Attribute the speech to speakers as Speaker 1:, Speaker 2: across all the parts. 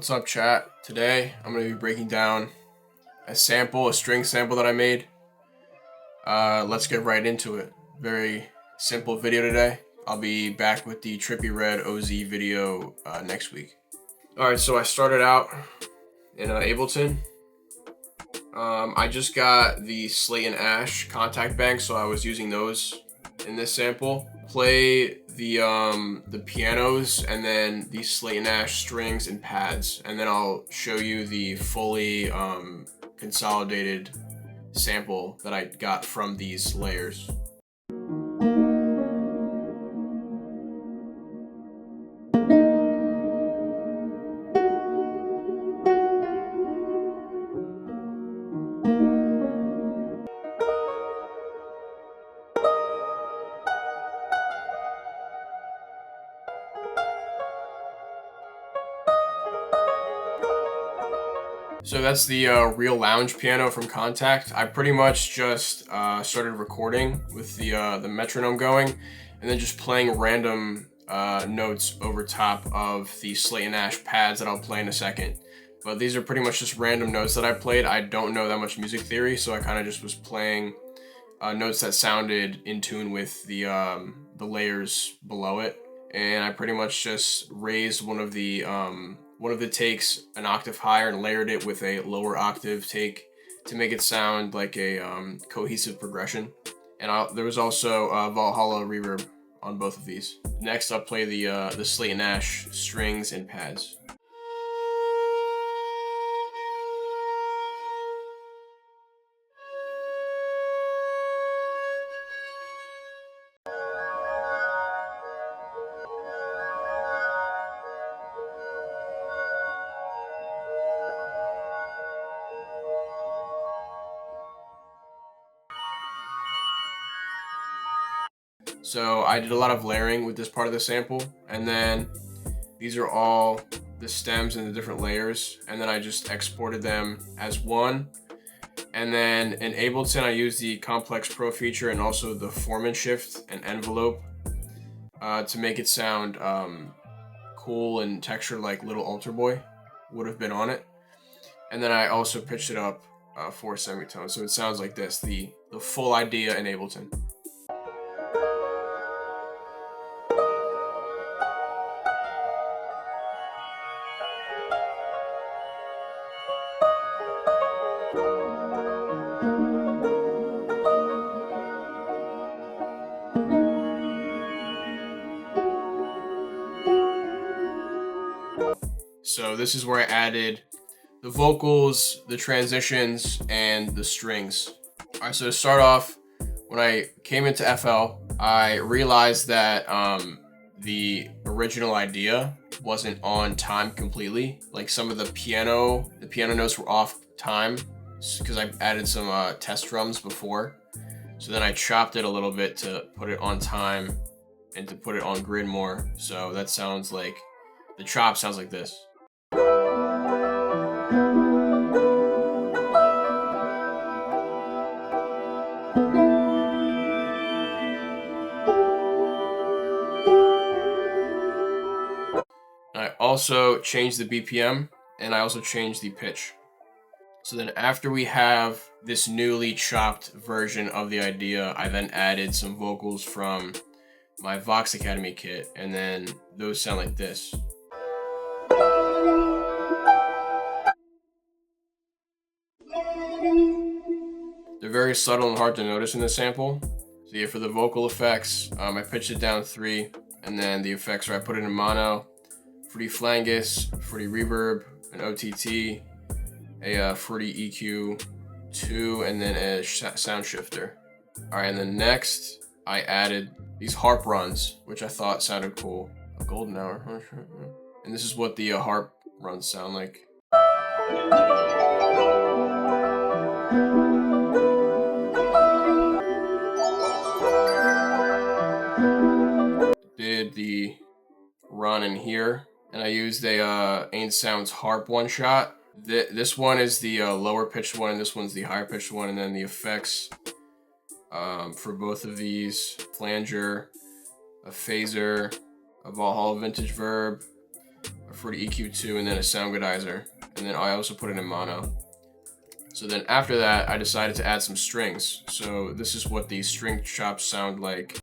Speaker 1: What's up, chat? Today I'm going to be breaking down a string sample that I made. Let's get right into it. Very simple video today. I'll be back with the Trippy Red OZ video next week. Alright, so I started out in Ableton. I just got the Slate and Ash contact banks, so I was using those in this sample. Play the pianos and then the Slate and Ash strings and pads, and then I'll show you the fully consolidated sample that I got from these layers. So that's the real lounge piano from Contact. I pretty much just started recording with the metronome going, and then just playing random notes over top of the Slate and Ash pads that I'll play in a second. But these are pretty much just random notes that I played. I don't know that much music theory, so I kind of just was playing notes that sounded in tune with the layers below it, and I pretty much just raised one of the takes an octave higher and layered it with a lower octave take to make it sound like a cohesive progression. And there was also Valhalla reverb on both of these. Next, I'll play the Slate and Ash strings and pads. So I did a lot of layering with this part of the sample, and then these are all the stems in the different layers, and then I just exported them as one. And then in Ableton, I used the Complex Pro feature and also the Foreman Shift and Envelope to make it sound cool and textured like Little Altar Boy would have been on it. And then I also pitched it up 4 semitones, so it sounds like this, the full idea in Ableton. So this is where I added the vocals, the transitions, and the strings. All right, so to start off, when I came into FL, I realized that the original idea wasn't on time completely. Like some of the piano notes were off time because I added some test drums before. So then I chopped it a little bit to put it on time and to put it on grid more. So that sounds like, the chop sounds like this. I also changed the BPM, and I also changed the pitch. So then after we have this newly chopped version of the idea, I then added some vocals from my Vox Academy kit, and then those sound like this. They're very subtle and hard to notice in this sample. So yeah, for the vocal effects, I pitched it down 3, and then the effects where I put it in mono, fruity flangus, fruity reverb, an OTT, a fruity EQ 2, and then a sound shifter. All right, and then next I added these harp runs, which I thought sounded cool. A golden hour, and this is what the harp runs sound like. Did the run in here, and I used a Ain't Sounds harp one shot. This one is the lower pitched one, and this one's the higher pitched one, and then the effects for both of these: flanger, a phaser, a Valhalla vintage verb, a a Fruity EQ2, and then a Soundgoodizer. And then I also put it in mono. So then after that, I decided to add some strings. So this is what these string chops sound like.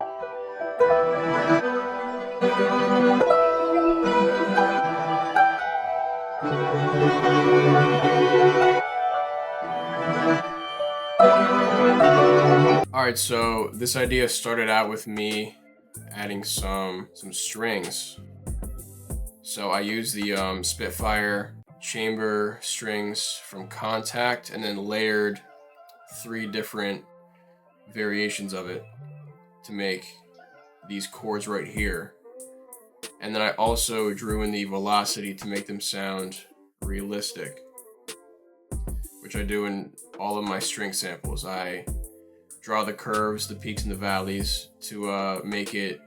Speaker 1: Alright, so this idea started out with me adding some strings. So I used the Spitfire chamber strings from Contact and then layered 3 different variations of it to make these chords right here. And then I also drew in the velocity to make them sound realistic, which I do in all of my string samples. I draw the curves, the peaks and the valleys to make it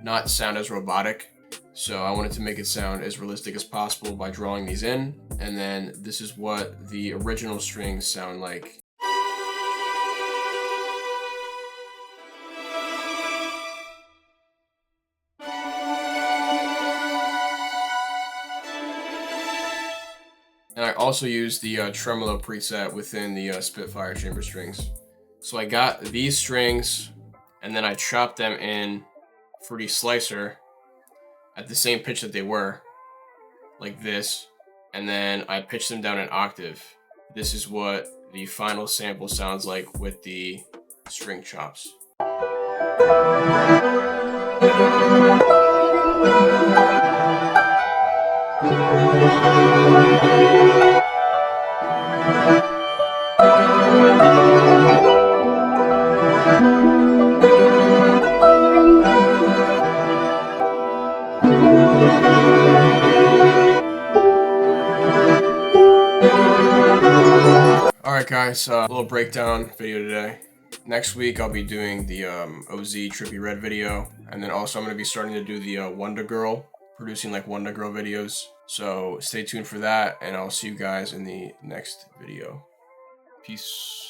Speaker 1: not sound as robotic. So I wanted to make it sound as realistic as possible by drawing these in. And then this is what the original strings sound like. And I also used the tremolo preset within the Spitfire chamber strings. So I got these strings and then I chopped them in Fruity Slicer at the same pitch that they were, like this, and then I pitched them down an octave. This is what the final sample sounds like with the string chops. Alright guys, a little breakdown video today. Next week I'll be doing the OZ Trippy Red video, and then also I'm going to be starting to do the Wonder Girl, producing like Wonder Girl videos. So stay tuned for that, and I'll see you guys in the next video. Peace.